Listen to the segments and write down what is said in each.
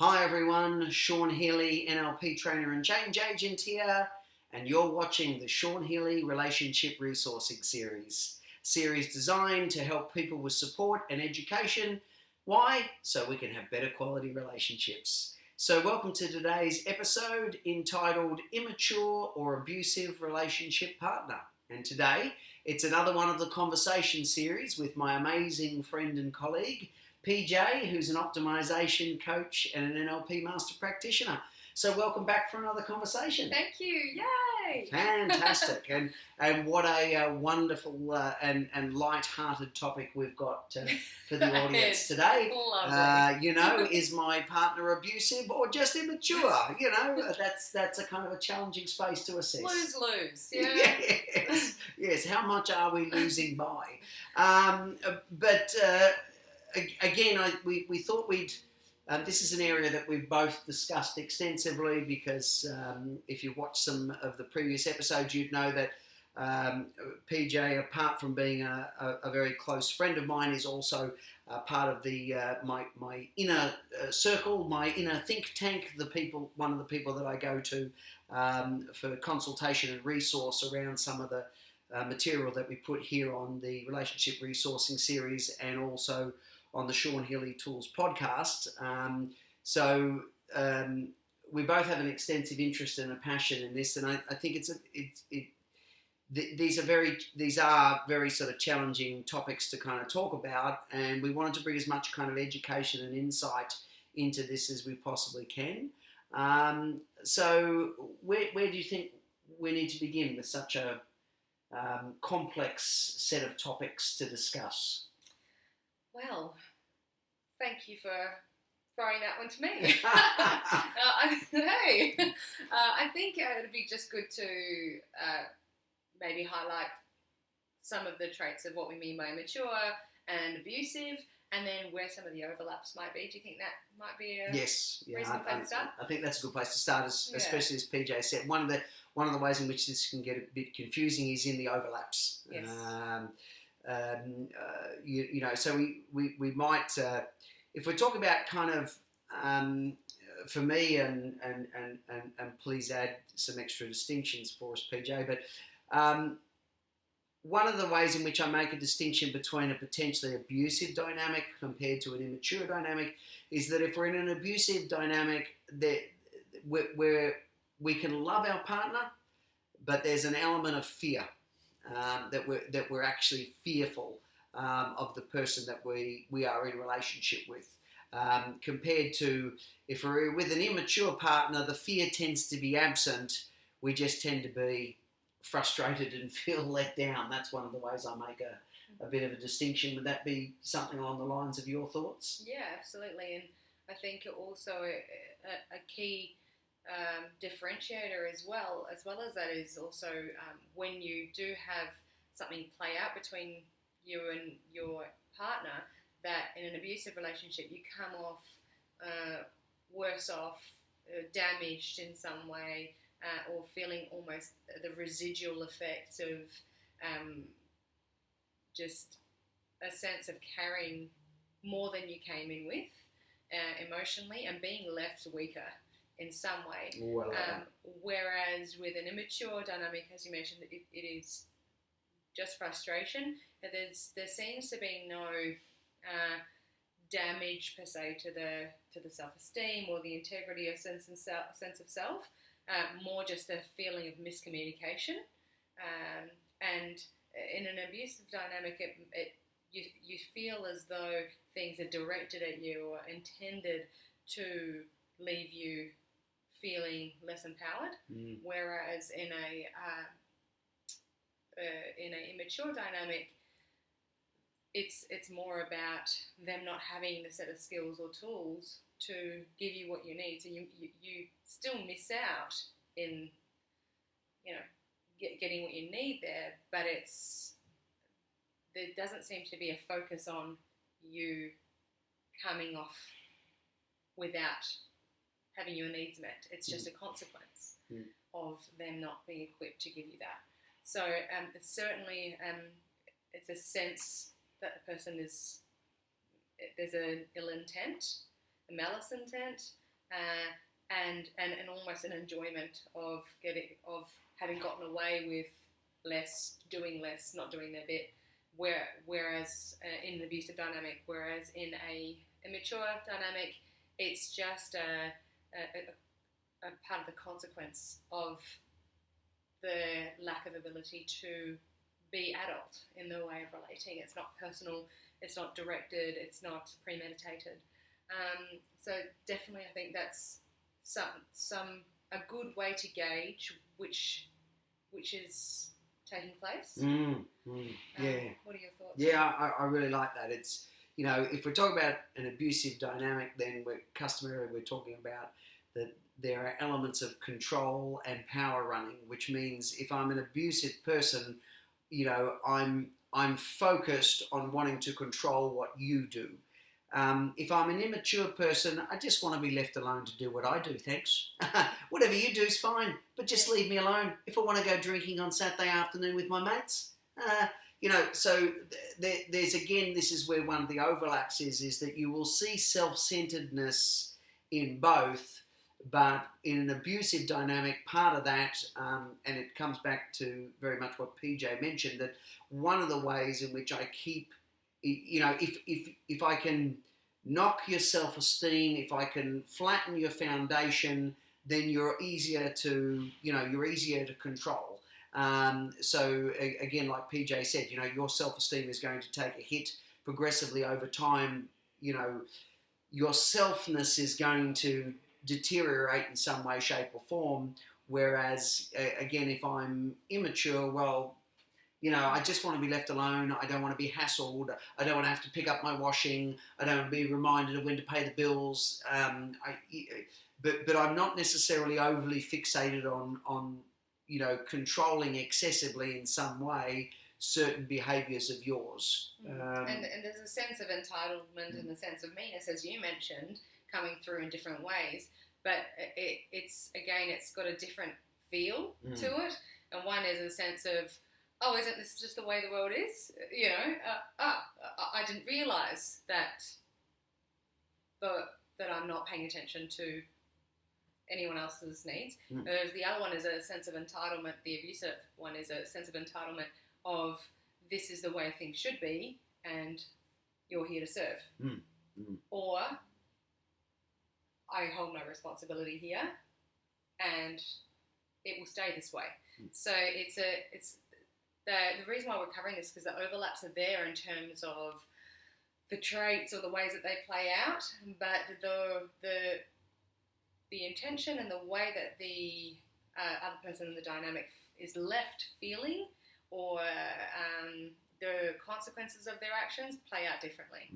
Hi everyone, Sean Healy, NLP trainer and change agent here, and you're watching the Sean Healy Relationship Resourcing series designed to help people with support and education. Why? So we can have better quality relationships. So welcome to today's episode entitled Immature or Abusive Relationship Partner. And today, it's another one of the conversation series with my amazing friend and colleague, PJ, who's an optimization coach and an NLP master practitioner. So welcome back for another conversation. Thank you. Yay! Fantastic. And what a wonderful and light-hearted topic we've got for the audience today. Lovely. Is my partner abusive or just immature? That's a kind of a challenging space to assess. Lose. Yeah. Yes. How much are we losing by? Again, we thought we'd. This is an area that we've both discussed extensively because if you watch some of the previous episodes, you'd know that PJ, apart from being a very close friend of mine, is also part of the my inner circle, my inner think tank. One of the people that I go to for consultation and resource around some of the material that we put here on the Relationship Resourcing series and also on the Sean Healy Tools podcast. We both have an extensive interest and a passion in this, and I think these are very sort of challenging topics to kind of talk about, and we wanted to bring as much kind of education and insight into this as we possibly can. So where do you think we need to begin with such a complex set of topics to discuss? Well, thank you for throwing that one to me. I think it'd be just good to maybe highlight some of the traits of what we mean by immature and abusive, and then where some of the overlaps might be. Do you think that might be a reasonable place to start? I think that's a good place to start, especially as PJ said. One of the ways in which this can get a bit confusing is in the overlaps. Yes. So we might, if we talk about kind of, for me, and please add some extra distinctions for us, PJ, but one of the ways in which I make a distinction between a potentially abusive dynamic compared to an immature dynamic is that if we're in an abusive dynamic, where we can love our partner, but there's an element of fear. That we're actually fearful of the person that we are in relationship with, compared to if we're with an immature partner, the fear tends to be absent. We just tend to be frustrated and feel let down. That's one of the ways I make a bit of a distinction. Would that be something along the lines of your thoughts? Yeah, absolutely. And I think also a key differentiator as well as that is also when you do have something play out between you and your partner, that in an abusive relationship you come off worse off, damaged in some way, or feeling almost the residual effects of just a sense of carrying more than you came in with emotionally and being left weaker in some way. Whereas with an immature dynamic, as you mentioned, it is just frustration. There seems to be no damage per se to the self-esteem or the integrity or sense of self. More just a feeling of miscommunication. And in an abusive dynamic, you feel as though things are directed at you or intended to leave you feeling less empowered, whereas in a immature dynamic, it's more about them not having the set of skills or tools to give you what you need. So you still miss out in getting what you need there, but there doesn't seem to be a focus on you coming off without having your needs met. It's just a consequence of them not being equipped to give you that. So it's certainly it's a sense that the person there's an ill intent, a malice intent, and almost an enjoyment of having gotten away with less, doing less, not doing their bit. Whereas in an abusive dynamic, whereas in a immature dynamic, it's just a part of the consequence of the lack of ability to be adult in the way of relating. It's not personal, it's not directed, it's not premeditated. So definitely, I think that's a good way to gauge which is taking place. Yeah. What are your thoughts? Yeah, I really like that. It's, if we're talking about an abusive dynamic, then we're talking about that there are elements of control and power running, which means if I'm an abusive person, I'm focused on wanting to control what you do. If I'm an immature person, I just want to be left alone to do what I do, thanks. Whatever you do is fine, but just leave me alone. If I want to go drinking on Saturday afternoon with my mates, so there's, again, this is where one of the overlaps is that you will see self-centeredness in both, but in an abusive dynamic, part of that, and it comes back to very much what PJ mentioned, that one of the ways in which I keep, if I can knock your self-esteem, if I can flatten your foundation, then you're easier to control. So again, like PJ said, your self-esteem is going to take a hit progressively over time. Your selfness is going to deteriorate in some way, shape or form. Whereas, again, if I'm immature, well, I just want to be left alone. I don't want to be hassled. I don't want to have to pick up my washing. I don't want to be reminded of when to pay the bills. But I'm not necessarily overly fixated on controlling excessively in some way certain behaviours of yours. And there's a sense of entitlement and a sense of meanness, as you mentioned, coming through in different ways. But it's got a different feel to it. And one is a sense of, oh, isn't this just the way the world is? I didn't realise that I'm not paying attention to anyone else's needs. Whereas the other one is a sense of entitlement. The abusive one is a sense of entitlement of, this is the way things should be, and you're here to serve. Or, I hold no responsibility here, and it will stay this way. So it's the reason why we're covering this, because the overlaps are there in terms of the traits or the ways that they play out, but the intention and the way that the other person in the dynamic is left feeling, or the consequences of their actions, play out differently.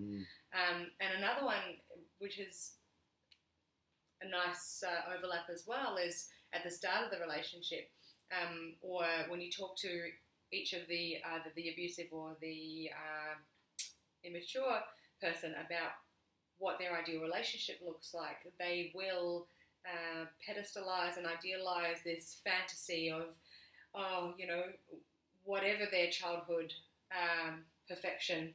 And another one, which is a nice overlap as well, is at the start of the relationship, or when you talk to each of the either the abusive or the immature person about what their ideal relationship looks like, they will pedestalize and idealize this fantasy of, whatever their childhood perfection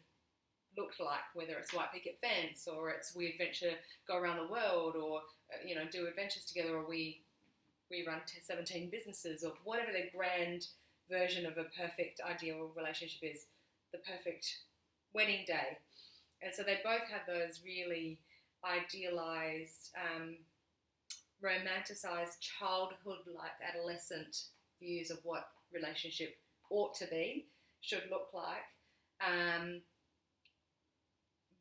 looked like, whether it's white picket fence, or it's we adventure, go around the world, or do adventures together, or we run 17 businesses, or whatever their grand version of a perfect ideal relationship is, the perfect wedding day. And so they both have those really idealized, romanticized, childhood-like, adolescent views of what relationship ought to be, should look like.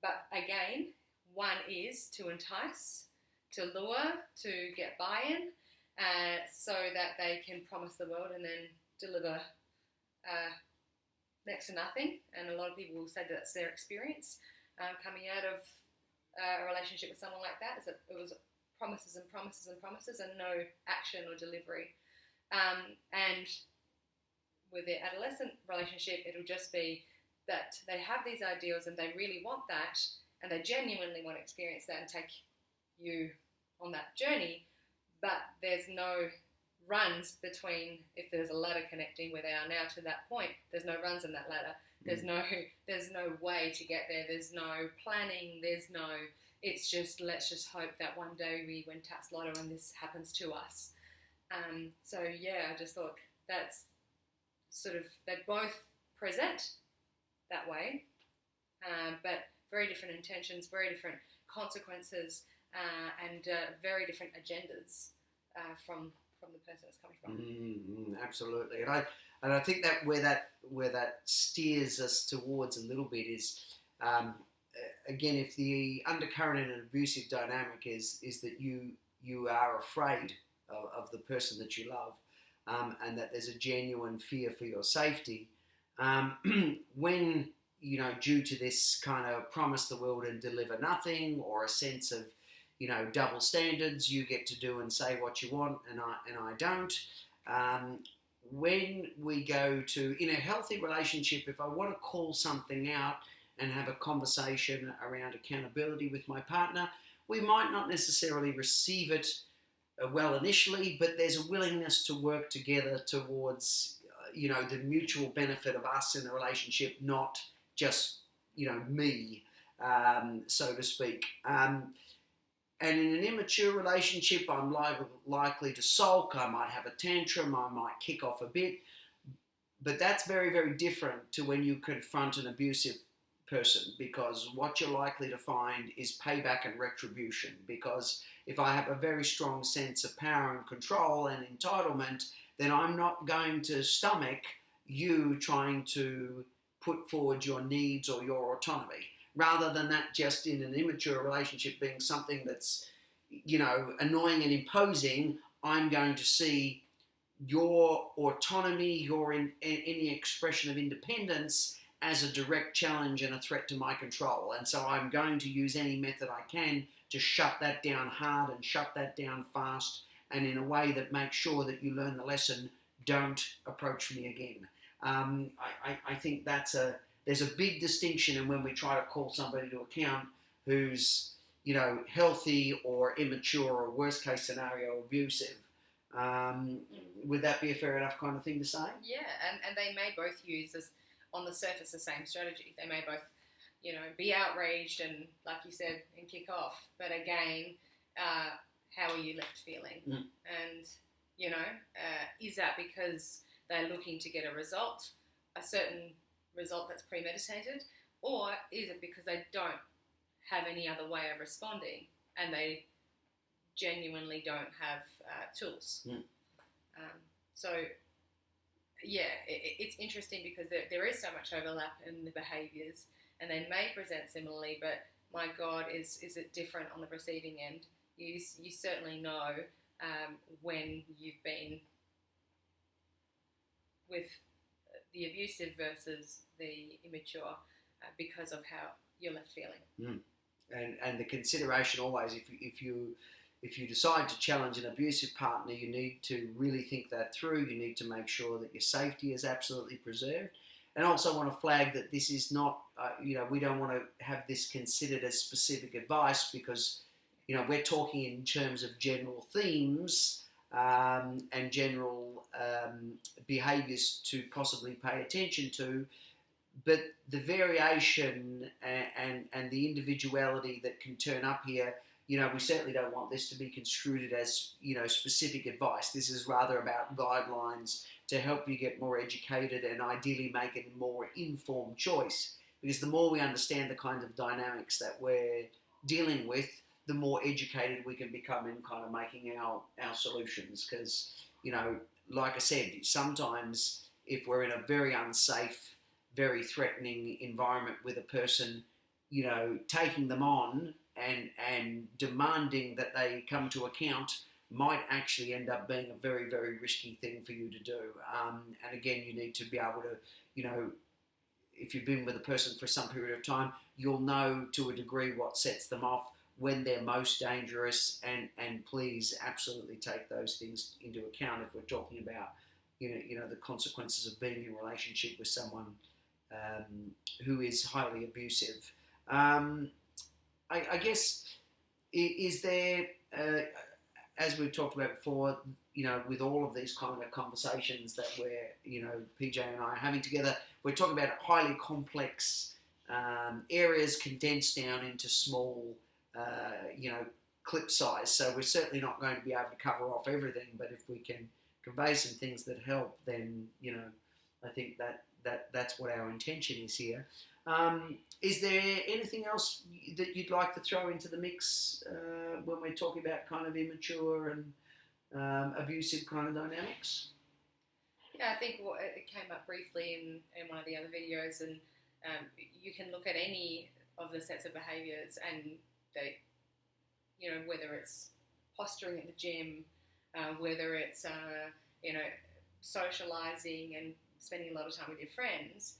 But again, one is to entice, to lure, to get buy-in, so that they can promise the world and then deliver next to nothing. And a lot of people will say that that's their experience coming out of a relationship with someone like that, is that it was promises and promises and promises and no action or delivery. And with their adolescent relationship, it'll just be that they have these ideals and they really want that, and they genuinely want to experience that and take you on that journey, but there's no runs between, if there's a ladder connecting where they are now to that point, there's no runs in that ladder. There's no way to get there. There's no planning. It's just, let's just hope that one day we win tax lotto and this happens to us. So yeah, I just thought that's sort of, they both present that way, but very different intentions, very different consequences, and very different agendas from the person it's coming from. Absolutely, and I think that where that steers us towards a little bit is, again, if the undercurrent in an abusive dynamic is that you are afraid of the person that you love, and that there's a genuine fear for your safety, when, due to this kind of promise the world and deliver nothing, or a sense of, double standards, you get to do and say what you want, and I don't. When we go to, in a healthy relationship, if I want to call something out and have a conversation around accountability with my partner, we might not necessarily receive it well initially, but there's a willingness to work together towards, the mutual benefit of us in the relationship, not just, me, so to speak. And in an immature relationship, I'm likely to sulk, I might have a tantrum, I might kick off a bit, but that's very, very different to when you confront an abusive person, because what you're likely to find is payback and retribution. Because if I have a very strong sense of power and control and entitlement, then I'm not going to stomach you trying to put forward your needs or your autonomy. Rather than that just in an immature relationship being something that's, annoying and imposing, I'm going to see your autonomy, any expression of independence as a direct challenge and a threat to my control. And so I'm going to use any method I can to shut that down hard and shut that down fast, and in a way that makes sure that you learn the lesson, don't approach me again. I think there's a big distinction in when we try to call somebody to account who's, healthy or immature, or worst case scenario, abusive. Would that be a fair enough kind of thing to say? Yeah, and they may both use this, on the surface, the same strategy. They may both, be outraged and, like you said, and kick off. But again, how are you left feeling? And, is that because they're looking to get a certain result that's premeditated, or is it because they don't have any other way of responding and they genuinely don't have tools? So yeah, it's interesting because there is so much overlap in the behaviours, and they may present similarly, but my God, is it different on the receiving end? You certainly know when you've been with the abusive versus the immature, because of how you're left feeling. And the consideration always, if you decide to challenge an abusive partner, you need to really think that through. You need to make sure that your safety is absolutely preserved. And I also want to flag that this is not, we don't want to have this considered as specific advice, because, we're talking in terms of general themes and general behaviours to possibly pay attention to. But the variation and the individuality that can turn up here, we certainly don't want this to be construed as, specific advice. This is rather about guidelines to help you get more educated and ideally make a more informed choice. Because the more we understand the kind of dynamics that we're dealing with, the more educated we can become in kind of making our solutions. Because, like I said, sometimes if we're in a very unsafe, very threatening environment with a person, taking them on and demanding that they come to account might actually end up being a very, very risky thing for you to do. And again, you need to be able to, if you've been with a person for some period of time, you'll know to a degree what sets them off, when they're most dangerous, and please absolutely take those things into account if we're talking about, the consequences of being in a relationship with someone who is highly abusive. I guess, is there, as we've talked about before, with all of these kind of conversations that PJ and I are having together, we're talking about highly complex areas condensed down into small, clip size. So we're certainly not going to be able to cover off everything, but if we can convey some things that help, then, I think that's what our intention is here. Is there anything else that you'd like to throw into the mix when we're talking about kind of immature and abusive kind of dynamics? Yeah, I think it came up briefly in one of the other videos, and you can look at any of the sets of behaviours, and they, whether it's posturing at the gym, whether it's socialising and spending a lot of time with your friends,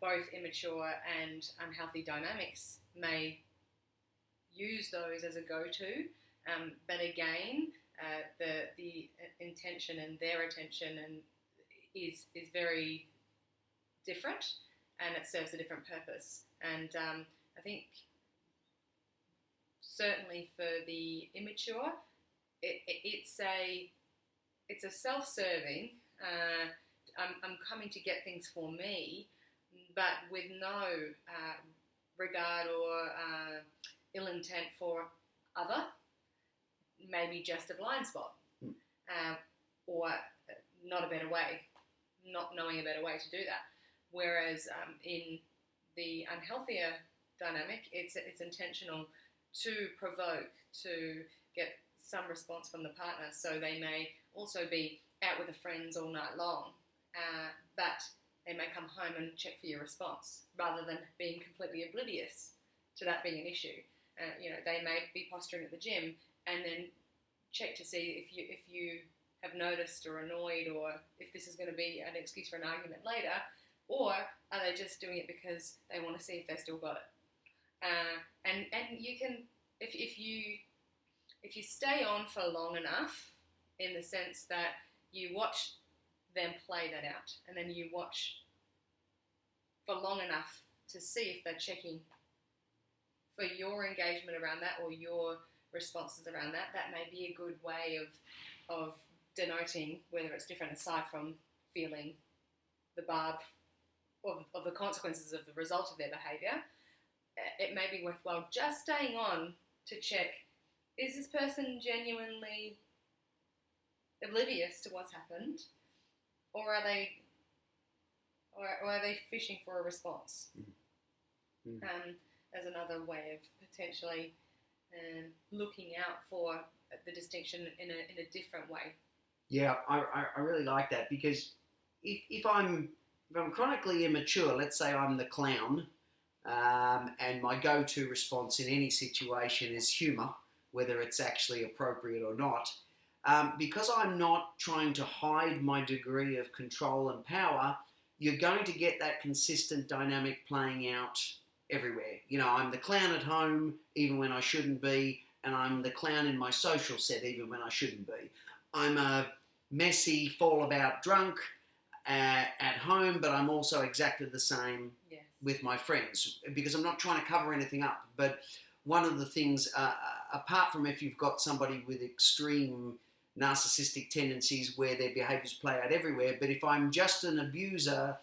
both immature and unhealthy dynamics may use those as a go-to, but again, the intention and their attention is very different, and it serves a different purpose. And I think certainly for the immature, it's a self-serving. I'm coming to get things for me, but with no regard or ill intent for other. Maybe just a blind spot, or not a better way, not knowing a better way to do that. Whereas in the unhealthier dynamic, it's intentional to provoke, to get some response from the partner. So they may also be out with the friends all night long, but they may come home and check for your response rather than being completely oblivious to that being an issue. They may be posturing at the gym and then check to see if you have noticed or annoyed, or if this is going to be an excuse for an argument later, or are they just doing it because they want to see if they still got it? And you can, if you stay on for long enough, in the sense that you watch them play that out, and then you watch for long enough to see if they're checking for your engagement around that or your responses around that, that may be a good way of denoting whether it's different, aside from feeling the barb of the consequences of the result of their behaviour. It may be worthwhile just staying on to check, is this person genuinely oblivious to what's happened, or are they fishing for a response? As another way of potentially looking out for the distinction in a different way. Yeah, I really like that, because if I'm chronically immature, let's say I'm the clown, and my go-to response in any situation is humour, whether it's actually appropriate or not, because I'm not trying to hide my degree of control and power, you're going to get that consistent dynamic playing out everywhere. I'm the clown at home even when I shouldn't be, and I'm the clown in my social set even when I shouldn't be. I'm a messy, fall-about drunk at home, but I'm also exactly the same with my friends, because I'm not trying to cover anything up. But one of the things, apart from if you've got somebody with extreme narcissistic tendencies where their behaviours play out everywhere, but if I'm just an abuser,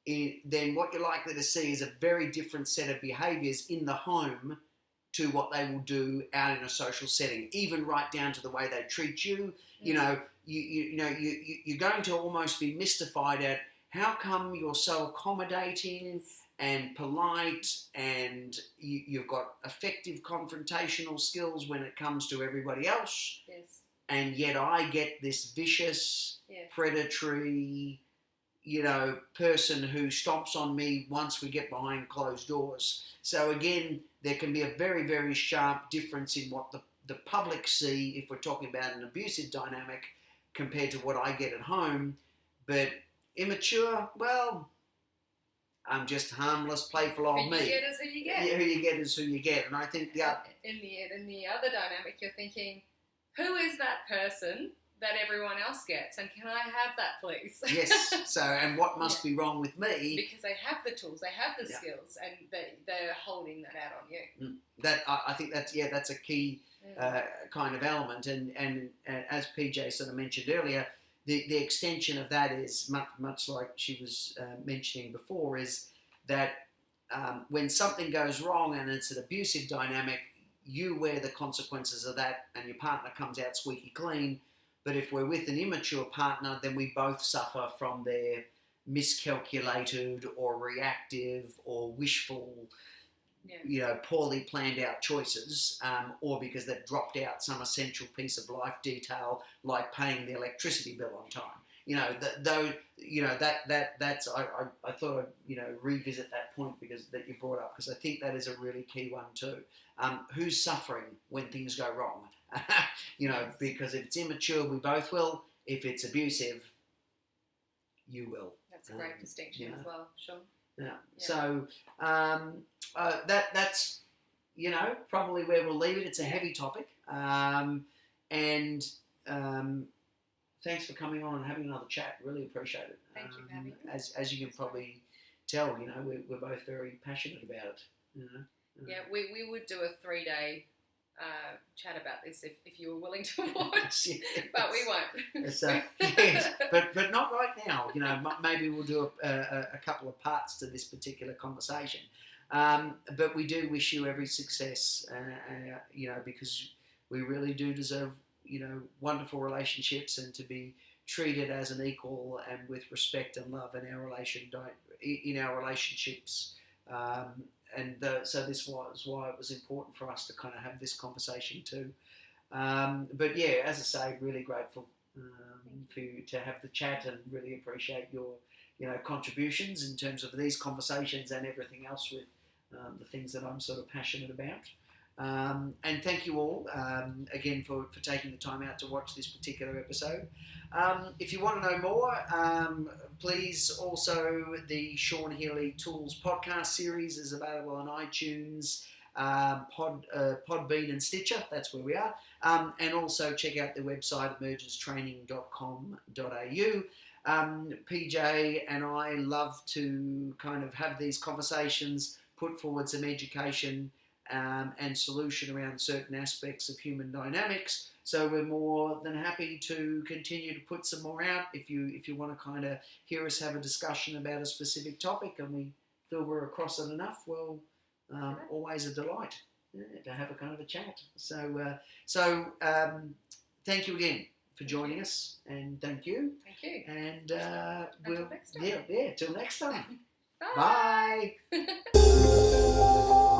then what you're likely to see is a very different set of behaviours in the home to what they will do out in a social setting, even right down to the way they treat you. You're going to almost be mystified at how come you're so accommodating and polite, and you've got effective confrontational skills when it comes to everybody else, and yet I get this vicious, predatory, person who stomps on me once we get behind closed doors. So again, there can be a very, very sharp difference in what the public see if we're talking about an abusive dynamic compared to what I get at home. But immature, well, I'm just harmless, playful old me. Who you get is who you get. Yeah, who you get is who you get. And I think in the other dynamic, you're thinking, who is that person that everyone else gets, and can I have that, please? Yes. So, and what must be wrong with me? Because they have the tools, they have the skills, and they're holding that out on you. That I think that's a key kind of element. And as PJ sort of mentioned earlier, the extension of that is much like she was mentioning before, is that when something goes wrong and it's an abusive dynamic, you wear the consequences of that and your partner comes out squeaky clean. But if we're with an immature partner, then we both suffer from their miscalculated or reactive or wishful, poorly planned out choices, or because they've dropped out some essential piece of life detail like paying the electricity bill on time. That's I thought I'd revisit that point that you brought up, because I think that is a really key one too. Who's suffering when things go wrong? Because if it's immature, we both will. If it's abusive, you will. That's a great distinction as well, Sean. Yeah. So that's probably where we'll leave it. It's a heavy topic, and thanks for coming on and having another chat. Really appreciate it. Thank you for having me. As you can probably tell, we're both very passionate about it. Yeah, we would do a 3-day chat about this if you were willing to watch, but we won't. So, yes, but not right now. Maybe we'll do a couple of parts to this particular conversation. But we do wish you every success, because we really do deserve, wonderful relationships and to be treated as an equal and with respect and love in our relationships. So this was why it was important for us to kind of have this conversation too. But yeah, as I say, really grateful for you to have the chat, and really appreciate your contributions in terms of these conversations and everything else with the things that I'm sort of passionate about. And thank you all again for taking the time out to watch this particular episode. If you want to know more, please also the Sean Healy Tools podcast series is available on iTunes, Podbean and Stitcher. That's where we are. And also check out the website emergencetraining.com.au. PJ and I love to kind of have these conversations, put forward some education and solution around certain aspects of human dynamics. So we're more than happy to continue to put some more out. If you want to kind of hear us have a discussion about a specific topic and we feel we're across it enough, well, always a delight to have a kind of a chat. So thank you again for joining us, and thank you. Thank you. And until next time. Till next time. Bye. Bye.